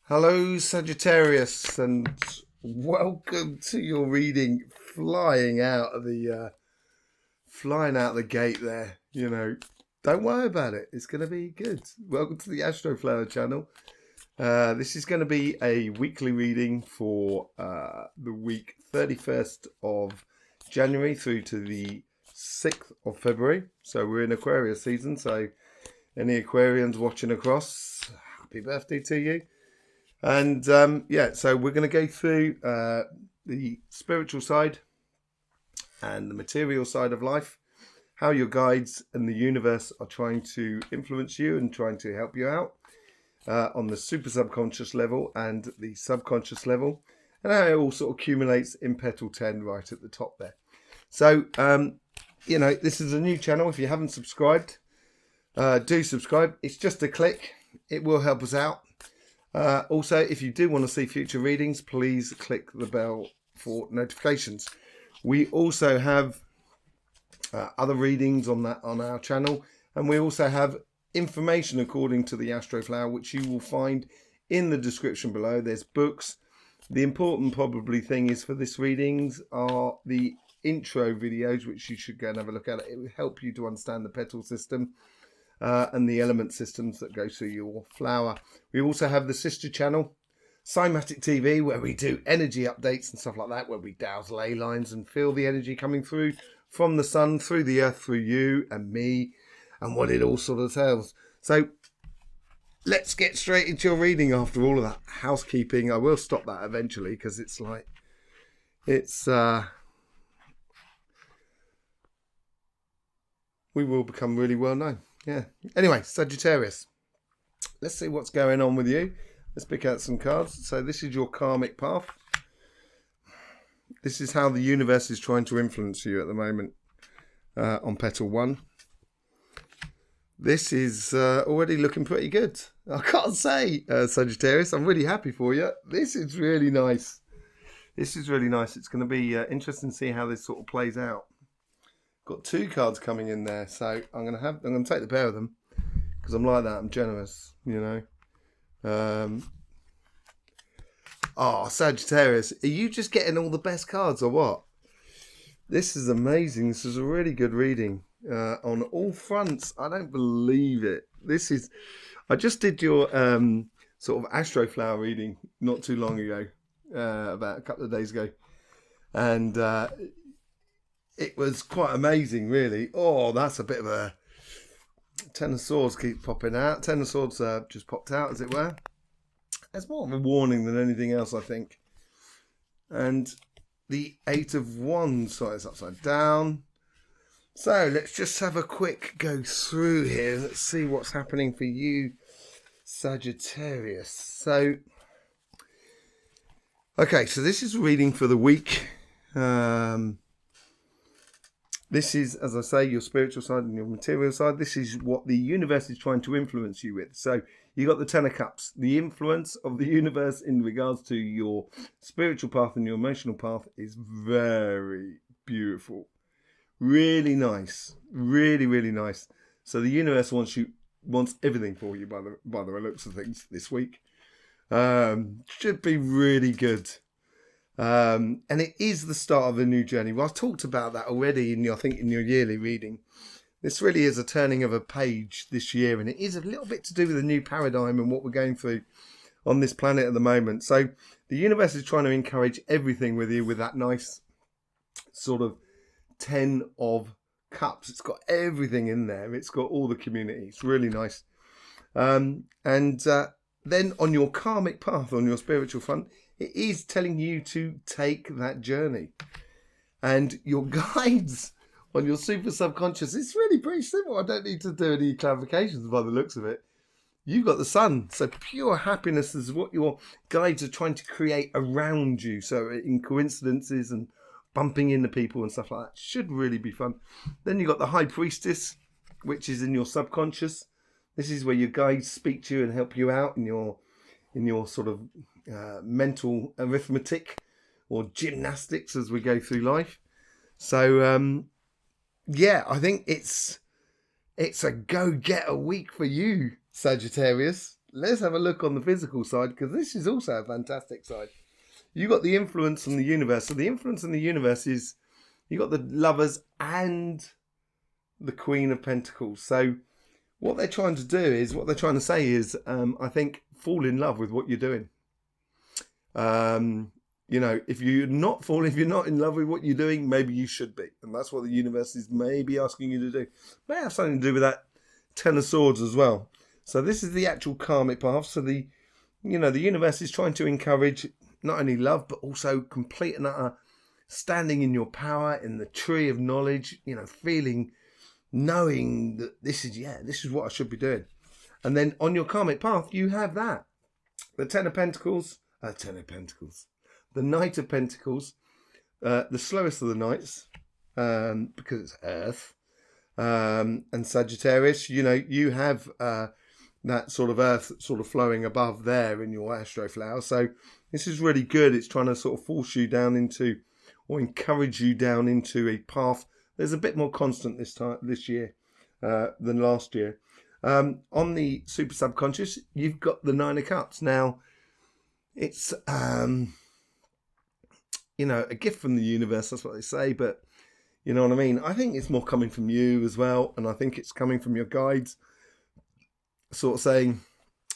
Hello, Sagittarius, and welcome to your reading. Flying out of the gate there. Don't worry about it. It's going to be good. Welcome to the Astroflower channel. This is going to be a weekly reading for the week 31st of January through to the 6th of February. So we're in Aquarius season. So any Aquarians watching across, happy birthday to you. And so we're going to go through the spiritual side and the material side of life, how your guides and the universe are trying to influence you and trying to help you out on the super subconscious level and the subconscious level, and how it all sort of accumulates in petal 10 right at the top there. So, this is a new channel. If you haven't subscribed, do subscribe. It's just a click. It will help us out. Also, if you do want to see future readings, please click the bell for notifications. We also have other readings on our channel, and we also have information according to the Astroflower, which you will find in the description below. There's books. The important probably thing is for this readings are the intro videos, which you should go and have a look at. It will help you to understand the petal system and the element systems that go through your flower. We also have the sister channel, Cymatic TV, where we do energy updates and stuff like that, where we dowse ley lines and feel the energy coming through from the sun, through the earth, through you and me, and what it all sort of tells. So let's get straight into your reading after all of that housekeeping. I will stop that eventually because we will become really well known. Yeah. Anyway, Sagittarius, let's see what's going on with you. Let's pick out some cards. So this is your karmic path. This is how the universe is trying to influence you at the moment on petal 1. This is already looking pretty good. I can't say, Sagittarius, I'm really happy for you. This is really nice. This is really nice. It's going to be interesting to see how this sort of plays out. Got 2 cards coming in there, so I'm gonna take the pair of them because I'm like that. I'm generous, Sagittarius, are you just getting all the best cards or what? This is amazing. This is a really good reading on all fronts. I don't believe it. I just did your sort of Astroflower reading not too long ago, about a couple of days ago, and it was quite amazing, really. Oh, that's a bit of a... 10 of Swords keeps popping out. 10 of Swords just popped out, as it were. It's more of a warning than anything else, I think. And the 8 of Wands, so it's upside down. So let's just have a quick go through here. Let's see what's happening for you, Sagittarius. So, okay, so this is reading for the week. This is, as I say, your spiritual side and your material side. This is what the universe is trying to influence you with. So you got the 10 of Cups. The influence of the universe in regards to your spiritual path and your emotional path is very beautiful. Really nice. Really, really nice. So the universe wants everything for you by the looks of things this week. Should be really good. And it is the start of a new journey. Well, I've talked about that already in your yearly reading. This really is a turning of a page this year, and it is a little bit to do with the new paradigm and what we're going through on this planet at the moment. So the universe is trying to encourage everything with you with that nice sort of 10 of Cups. It's got everything in there. It's got all the community. It's really nice. Then on your karmic path, on your spiritual front, it is telling you to take that journey. And your guides on your super subconscious, it's really pretty simple. I don't need to do any clarifications by the looks of it. You've got the sun. So pure happiness is what your guides are trying to create around you. So in coincidences and bumping into people and stuff like that. Should really be fun. Then you've got the High Priestess, which is in your subconscious. This is where your guides speak to you and help you out in your sort of mental arithmetic or gymnastics as we go through life. So I think it's a go-getter week for you, Sagittarius. let's have a look on the physical side, because this is also a fantastic side. You got the influence on the universe. So the influence on the universe is you got the Lovers and the Queen of Pentacles. So what they're trying to do is, what they're trying to say is, I think, fall in love with what you're doing. You know, if you're not in love with what you're doing, maybe you should be. And that's what the universe is maybe asking you to do. May have something to do with that Ten of Swords as well. So this is the actual karmic path. So the universe is trying to encourage not only love, but also complete and utter standing in your power, in the tree of knowledge, knowing that this is what I should be doing. And then on your karmic path, you have that. The Ten of Pentacles, the Knight of Pentacles, the slowest of the knights, because it's Earth, and Sagittarius. You have that sort of Earth sort of flowing above there in your Astroflower. So this is really good. It's trying to sort of force you down into, or encourage you down into, a path. There's a bit more constant this year than last year. On the super subconscious, you've got the Nine of Cups. Now, it's a gift from the universe. That's what they say, but you know what I mean. I think it's more coming from you as well, and I think it's coming from your guides, sort of saying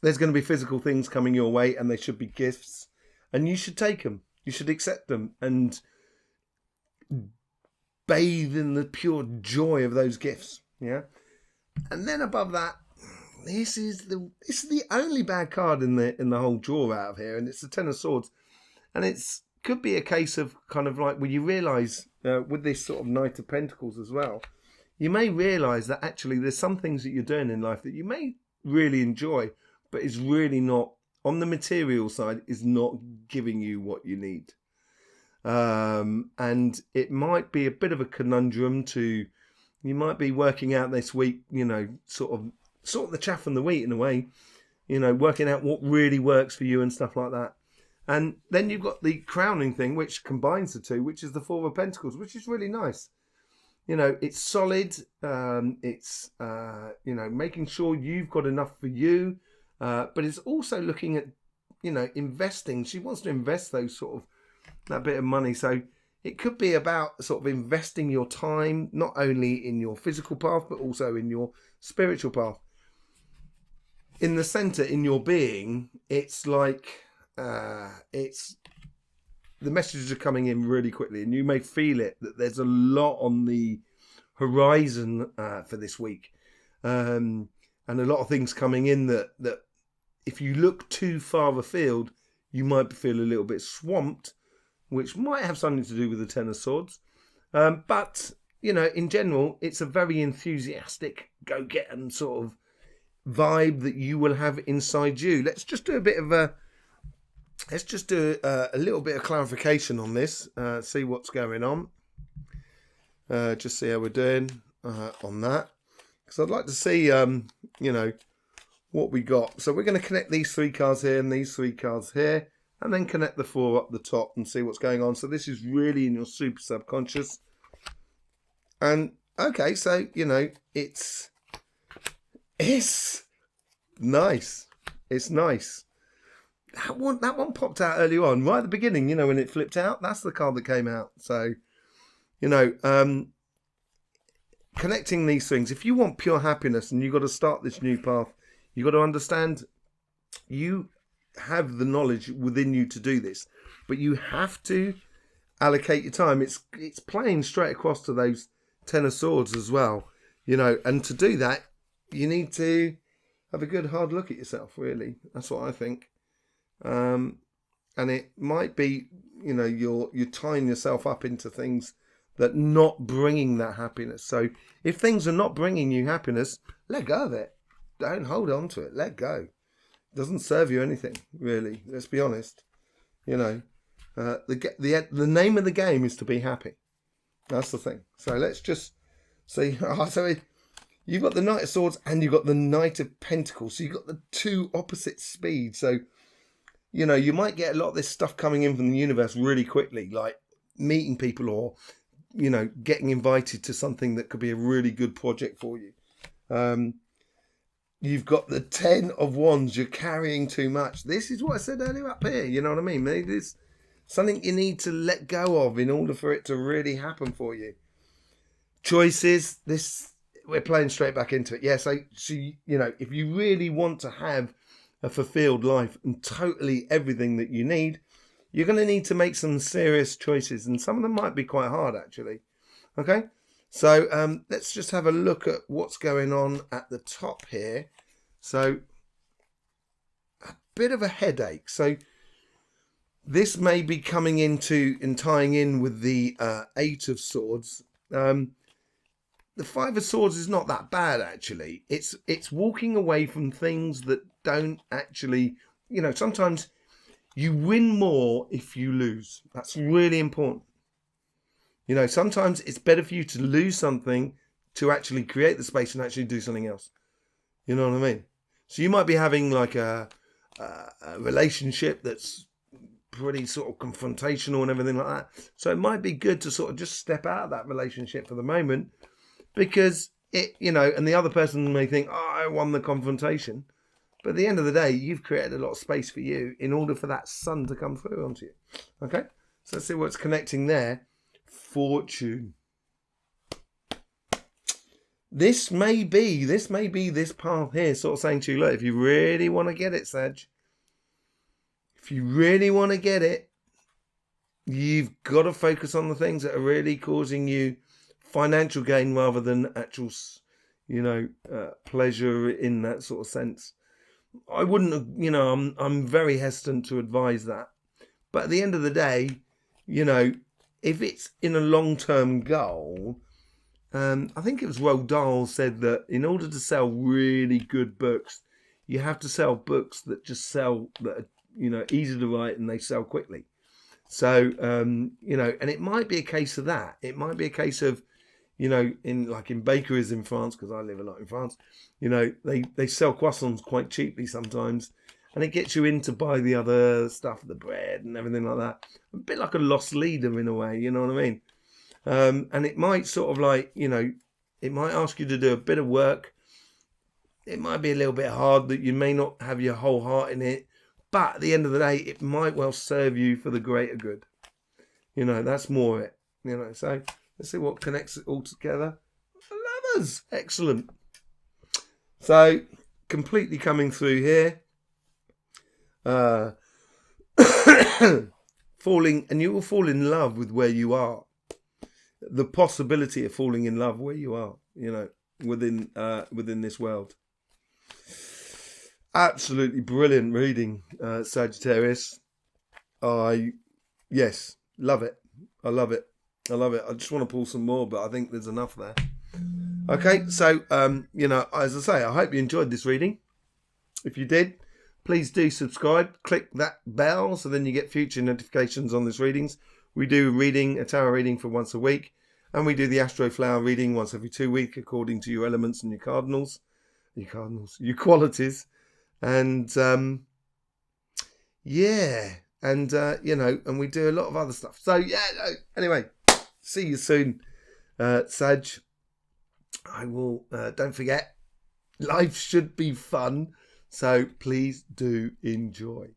there's going to be physical things coming your way, and they should be gifts, and you should take them. You should accept them and bathe in the pure joy of those gifts. Yeah. And then above that, this is the only bad card in the whole draw out of here, and it's the Ten of Swords. And it's could be a case of kind of like, when you realise with this sort of Knight of Pentacles as well, you may realise that actually there's some things that you're doing in life that you may really enjoy, but is really not, on the material side, is not giving you what you need. And it might be a bit of a conundrum you might be working out this week, sort of the chaff and the wheat in a way, working out what really works for you and stuff like that. And then you've got the crowning thing, which combines the two, which is the Four of Pentacles, which is really nice. It's solid. It's, making sure you've got enough for you. But it's also looking at, investing. She wants to invest that bit of money. So it could be about sort of investing your time, not only in your physical path, but also in your spiritual path. In the center, in your being, it's like, the messages are coming in really quickly, and you may feel it, that there's a lot on the horizon for this week, and a lot of things coming in that if you look too far afield, you might feel a little bit swamped, which might have something to do with the Ten of Swords. But in general, it's a very enthusiastic, go-getting sort of vibe that you will have inside you. Let's just do a little bit of clarification on this, see what's going on. Just see how we're doing on that. Because I'd like to see, what we got. So we're going to connect these three cards here and these three cards here, and then connect the four up the top and see what's going on. So this is really in your super subconscious. And, okay, so, it's nice. It's nice. That one popped out early on, right at the beginning, when it flipped out. That's the card that came out. So, connecting these things. If you want pure happiness and you've got to start this new path, you've got to understand you have the knowledge within you to do this, but you have to allocate your time. It's playing straight across to those Ten of Swords as well, and to do that, you need to have a good hard look at yourself, really. That's what I think. And it might be, you're tying yourself up into things that not bringing that happiness. So if things are not bringing you happiness, let go of it. Don't hold on to it. Let go. It doesn't serve you anything, really. Let's be honest. The name of the game is to be happy. That's the thing. So let's just see. So you've got the Knight of Swords and you've got the Knight of Pentacles. So you've got the two opposite speeds. So you might get a lot of this stuff coming in from the universe really quickly, like meeting people or, getting invited to something that could be a really good project for you. You've got the 10 of Wands. You're carrying too much. This is what I said earlier up here. You know what I mean? Maybe it's something you need to let go of in order for it to really happen for you. Choices. We're playing straight back into it. Yeah, so if you really want to have a fulfilled life and totally everything that you need, you're going to need to make some serious choices. And some of them might be quite hard, actually. Okay? So let's just have a look at what's going on at the top here. So a bit of a headache. So this may be coming into and tying in with the 8 of Swords. The 5 of Swords is not that bad, actually. It's walking away from things that don't actually, sometimes you win more if you lose. That's really important. Sometimes it's better for you to lose something to actually create the space and actually do something else. You know what I mean? So you might be having like a relationship that's pretty sort of confrontational and everything like that. So it might be good to sort of just step out of that relationship for the moment, because and the other person may think, oh, I won the confrontation. But at the end of the day, you've created a lot of space for you in order for that sun to come through onto you. Okay? So let's see what's connecting there. Fortune. This may be this path here sort of saying to you, look, if you really want to get it, Sag, if you really want to get it, you've got to focus on the things that are really causing you financial gain rather than actual, pleasure in that sort of sense. I wouldn't, I'm very hesitant to advise that. But at the end of the day, if it's in a long-term goal, I think it was Roald Dahl said that in order to sell really good books, you have to sell books that just sell, that are, easy to write and they sell quickly. So, and it might be a case of that. It might be a case of, in bakeries in France, because I live a lot in France, they sell croissants quite cheaply sometimes. And it gets you in to buy the other stuff, the bread and everything like that. A bit like a lost leader in a way, you know what I mean? And it might sort of like, it might ask you to do a bit of work. It might be a little bit hard, that you may not have your whole heart in it. But at the end of the day, it might well serve you for the greater good. That's more it. So let's see what connects it all together. Lovers. Excellent. So completely coming through here. And you will fall in love with where you are. The possibility of falling in love where you are, within this world. Absolutely brilliant reading, Sagittarius. Yes, love it. I love it. I just want to pull some more, but I think there's enough there. Okay, so as I say, I hope you enjoyed this reading. If you did, please do subscribe, click that bell so then you get future notifications on these readings. We do a tarot reading for once a week, and we do the Astroflower reading once every 2 weeks according to your elements and your your qualities. And and and we do a lot of other stuff. So anyway, see you soon, Sag. I will, don't forget, life should be fun. So please do enjoy.